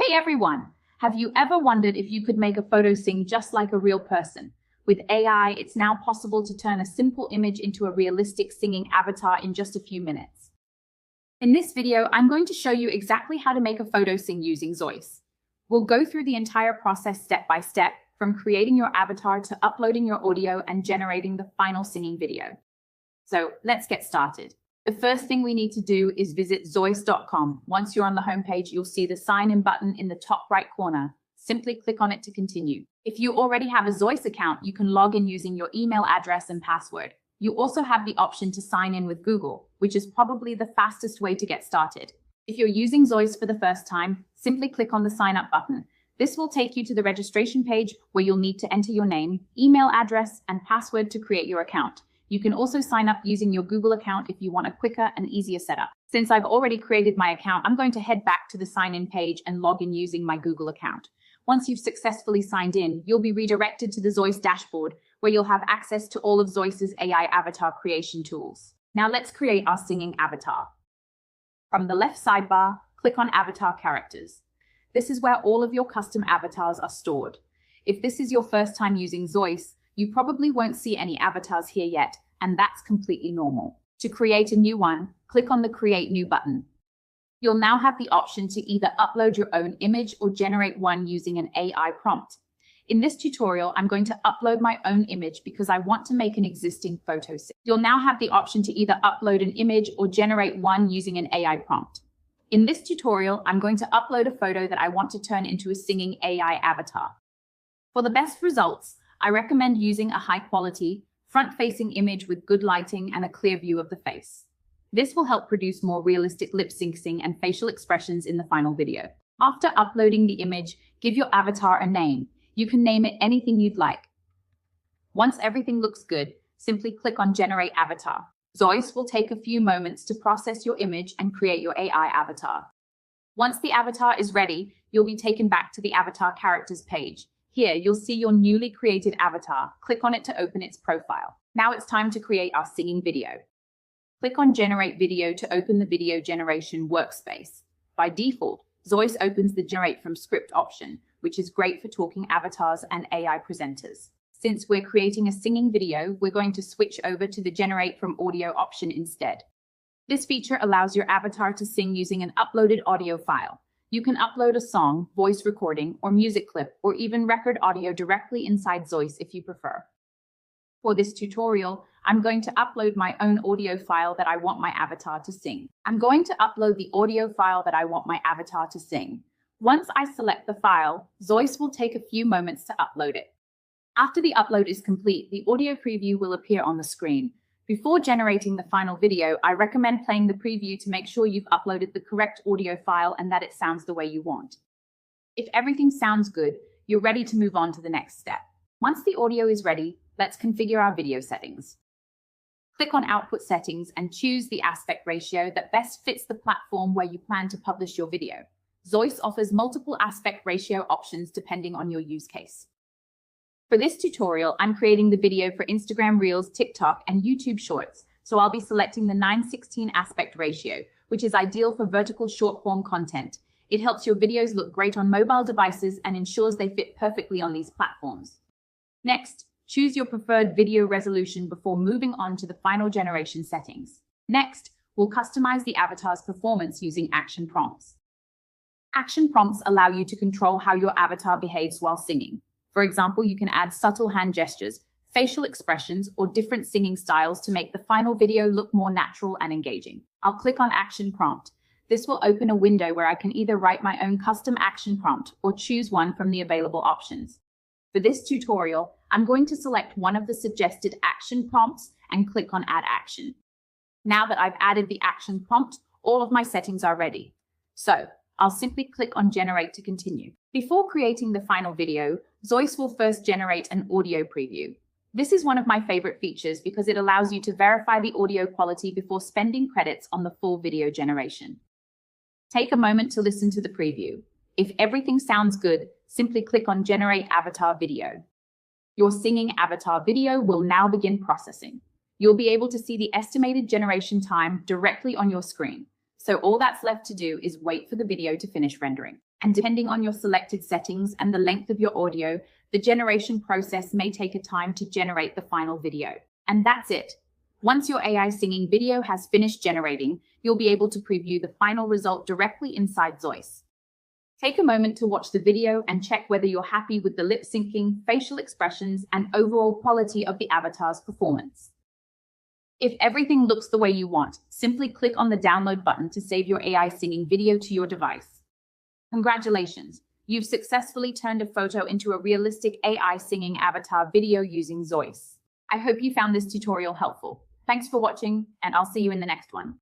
Hey everyone! Have you ever wondered if you could make a photo sing just like a real person? With AI, it's now possible to turn a simple image into a realistic singing avatar in just a few minutes. In this video, I'm going to show you exactly how to make a photo sing using Zoice. We'll go through the entire process step by step, from creating your avatar to uploading your audio and generating the final singing video. So let's get started. The first thing we need to do is visit Zoice.com. Once you're on the homepage, you'll see the sign in button in the top right corner. Simply click on it to continue. If you already have a Zoice account, you can log in using your email address and password. You also have the option to sign in with Google, which is probably the fastest way to get started. If you're using Zoice for the first time, simply click on the sign up button. This will take you to the registration page where you'll need to enter your name, email address, and password to create your account. You can also sign up using your Google account if you want a quicker and easier setup. Since I've already created my account, I'm going to head back to the sign-in page and log in using my Google account. Once you've successfully signed in, you'll be redirected to the Zoice dashboard, where you'll have access to all of Zoice's AI avatar creation tools. Now let's create our singing avatar. From the left sidebar, click on Avatar Characters. This is where all of your custom avatars are stored. If this is your first time using Zoice, you probably won't see any avatars here yet, and that's completely normal. To create a new one, click on the Create New button. You'll now have the option to either upload your own image or generate one using an AI prompt. In this tutorial, I'm going to upload my own image because I want to make an existing photo sing. You'll now have the option to either upload an image or generate one using an AI prompt. In this tutorial, I'm going to upload a photo that I want to turn into a singing AI avatar. For the best results, I recommend using a high-quality, front-facing image with good lighting and a clear view of the face. This will help produce more realistic lip syncing and facial expressions in the final video. After uploading the image, give your avatar a name. You can name it anything you'd like. Once everything looks good, simply click on Generate Avatar. Zoice will take a few moments to process your image and create your AI avatar. Once the avatar is ready, you'll be taken back to the Avatar Characters page. Here, you'll see your newly created avatar. Click on it to open its profile. Now it's time to create our singing video. Click on Generate Video to open the video generation workspace. By default, Zoice opens the Generate from Script option, which is great for talking avatars and AI presenters. Since we're creating a singing video, we're going to switch over to the Generate from Audio option instead. This feature allows your avatar to sing using an uploaded audio file. You can upload a song, voice recording, or music clip, or even record audio directly inside Zoice if you prefer. For this tutorial, I'm going to upload my own audio file that I want my avatar to sing. I'm going to upload the audio file that I want my avatar to sing. Once I select the file, Zoice will take a few moments to upload it. After the upload is complete, the audio preview will appear on the screen. Before generating the final video, I recommend playing the preview to make sure you've uploaded the correct audio file and that it sounds the way you want. If everything sounds good, you're ready to move on to the next step. Once the audio is ready, let's configure our video settings. Click on Output Settings and choose the aspect ratio that best fits the platform where you plan to publish your video. Zoice offers multiple aspect ratio options depending on your use case. For this tutorial, I'm creating the video for Instagram Reels, TikTok, and YouTube Shorts, so I'll be selecting the 9:16 aspect ratio, which is ideal for vertical short-form content. It helps your videos look great on mobile devices and ensures they fit perfectly on these platforms. Next, choose your preferred video resolution before moving on to the final generation settings. Next, we'll customize the avatar's performance using action prompts. Action prompts allow you to control how your avatar behaves while singing. For example, you can add subtle hand gestures, facial expressions, or different singing styles to make the final video look more natural and engaging. I'll click on Action Prompt. This will open a window where I can either write my own custom action prompt or choose one from the available options. For this tutorial, I'm going to select one of the suggested action prompts and click on Add Action. Now that I've added the action prompt, all of my settings are ready. So, I'll simply click on Generate to continue. Before creating the final video, Zoice will first generate an audio preview. This is one of my favorite features because it allows you to verify the audio quality before spending credits on the full video generation. Take a moment to listen to the preview. If everything sounds good, simply click on Generate Avatar Video. Your singing avatar video will now begin processing. You'll be able to see the estimated generation time directly on your screen. So all that's left to do is wait for the video to finish rendering. And depending on your selected settings and the length of your audio, the generation process may take a time to generate the final video. And that's it. Once your AI singing video has finished generating, you'll be able to preview the final result directly inside Zoice. Take a moment to watch the video and check whether you're happy with the lip syncing, facial expressions, and overall quality of the avatar's performance. If everything looks the way you want, simply click on the download button to save your AI singing video to your device. Congratulations! You've successfully turned a photo into a realistic AI singing avatar video using Zoice. I hope you found this tutorial helpful. Thanks for watching, and I'll see you in the next one.